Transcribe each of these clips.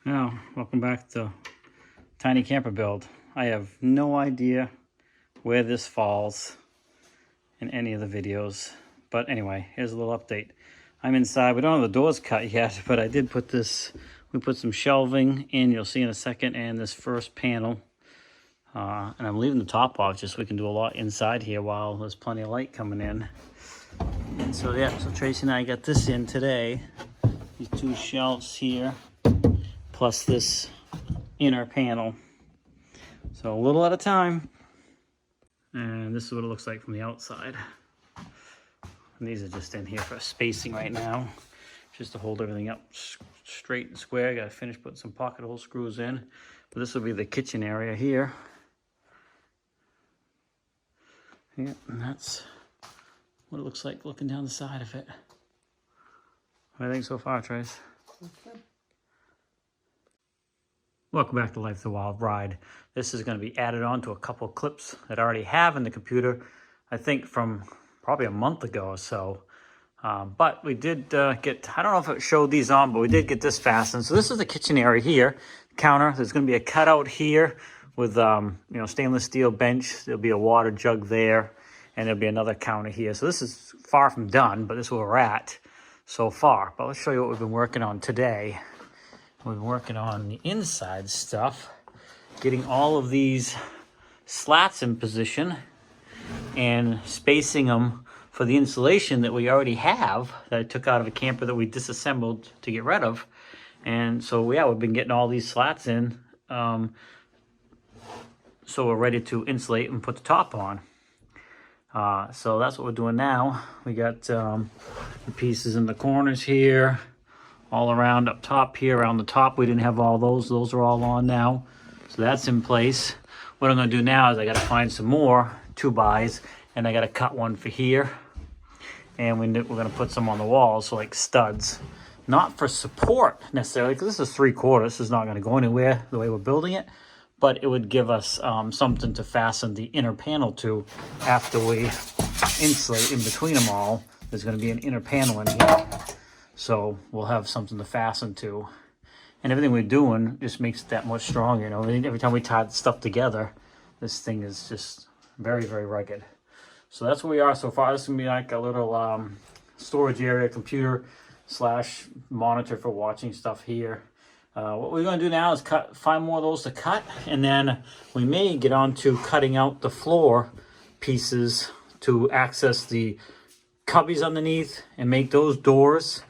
Now, welcome back to Tiny Camper Build. I have no idea where this falls in any of the videos. But anyway, here's a little update. I'm inside. We don't have the doors cut yet, but I did put this, we put some shelving in, you'll see in a second, and this first panel. And I'm leaving the top off just so we can do a lot inside here while there's plenty of light coming in. And so yeah, so Tracy and I got this in today. These two shelves here, plus this inner panel. So a little at a time. And this is what it looks like from the outside. And these are just in here for spacing right now, just to hold everything up straight and square. I gotta finish putting some pocket hole screws in. But this will be the kitchen area here. Yeah, and that's what it looks like looking down the side of it. What do you think so far, Trace? Welcome back to Life the Wild Ride. This is going to be added on to a couple of clips that I already have in the computer, I think from probably a month ago or so. But we did get, I don't know if it showed these on, but we did get this fastened. So this is the kitchen area here, counter. There's going to be a cutout here with stainless steel bench. There'll be a water jug there, and there'll be another counter here. So this is far from done, but this is where we're at so far. But let's show you what we've been working on today. We've been working on the inside stuff, getting all of these slats in position and spacing them for the insulation that we already have that I took out of a camper that we disassembled to get rid of. And so yeah, we've been getting all these slats in, so we're ready to insulate and put the top on. So that's what we're doing now. We got the pieces in the corners here, all around up top here, around the top. We didn't have all those. Those are all on now. So that's in place. What I'm going to do now is I got to find some more 2x, and I got to cut one for here. And we're going to put some on the walls, so like studs. Not for support necessarily, because this is 3/4. This is not going to go anywhere the way we're building it. But it would give us something to fasten the inner panel to after we insulate in between them all. There's going to be an inner panel in here. So we'll have something to fasten to. And everything we're doing just makes it that much stronger. You know, every time we tie stuff together, this thing is just very, very rugged. So that's where we are so far. This is going to be like a little storage area, computer / monitor for watching stuff here. What we're going to do now is find more of those to cut, and then we may get on to cutting out the floor pieces to access the cubbies underneath and make those doors,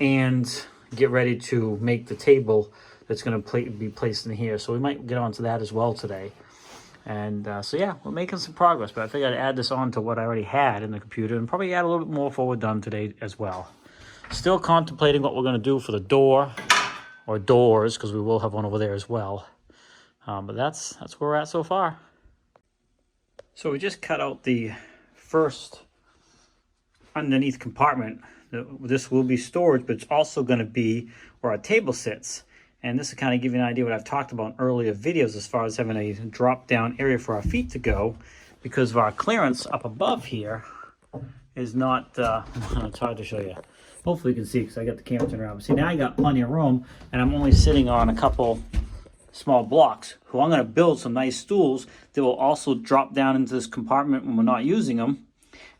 and get ready to make the table that's going to be placed in here. So we might get onto that as well today. And so yeah, we're making some progress, but I think I'd add this on to what I already had in the computer and probably add a little bit more before we're done today as well. Still contemplating what we're going to do for the door or doors, because we will have one over there as well. But that's where we're at so far. So we just cut out the first underneath compartment. This will be storage, but it's also going to be where our table sits. And this will kind of give you an idea what I've talked about in earlier videos as far as having a drop down area for our feet to go, because of our clearance up above here is not, it's hard to show you. Hopefully you can see because I got the camera turned around. But see, now I got plenty of room, and I'm only sitting on a couple small blocks. So I'm going to build some nice stools that will also drop down into this compartment when we're not using them.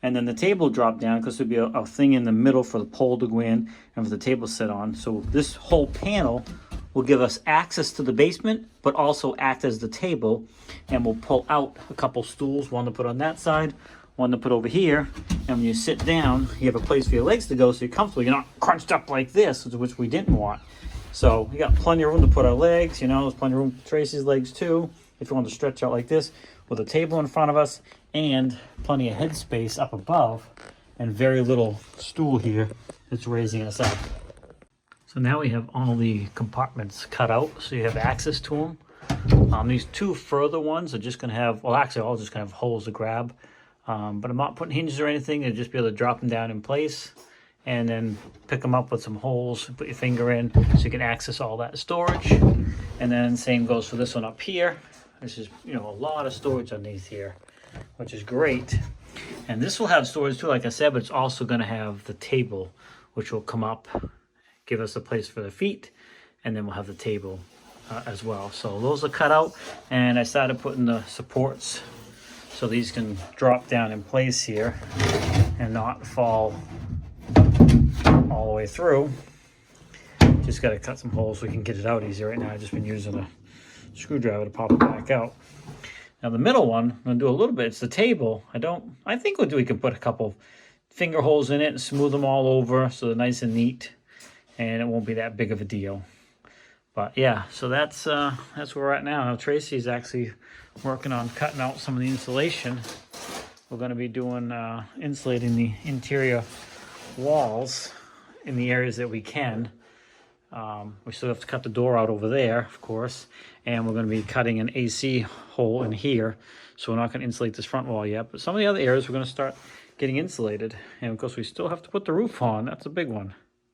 And then the table will drop down because there'll be a thing in the middle for the pole to go in and for the table to sit on. So this whole panel will give us access to the basement, but also act as the table. And we'll pull out a couple stools, one to put on that side, one to put over here. And when you sit down, you have a place for your legs to go so you're comfortable. You're not crunched up like this, which we didn't want. So we got plenty of room to put our legs. You know, there's plenty of room for Tracy's legs too, if you want to stretch out like this, with a table in front of us and plenty of headspace up above, and very little stool here that's raising us up. So now we have all the compartments cut out, so you have access to them. These two further ones are just going to have, well, actually all just going to have holes to grab. But I'm not putting hinges or anything. You'll just be able to drop them down in place and then pick them up with some holes, put your finger in so you can access all that storage. And then same goes for this one up here. This is, you know, a lot of storage underneath here, which is great. And this will have storage too, like I said, but it's also going to have the table, which will come up, give us a place for the feet, and then we'll have the table as well. So those are cut out, and I started putting the supports so these can drop down in place here and not fall all the way through. Just got to cut some holes so we can get it out easier. Right now I've just been using a screwdriver to pop it back out. Now the middle one, I'm gonna do a little bit. It's the table. I think we can put a couple finger holes in it and smooth them all over so they're nice and neat, and it won't be that big of a deal. But yeah, so that's where we're at now. Now Tracy's actually working on cutting out some of the insulation. We're gonna be doing insulating the interior walls in the areas that we can. We still have to cut the door out over there, of course, and we're going to be cutting an AC hole in here, so we're not going to insulate this front wall yet, but some of the other areas we're going to start getting insulated. And of course we still have to put the roof on. That's a big one.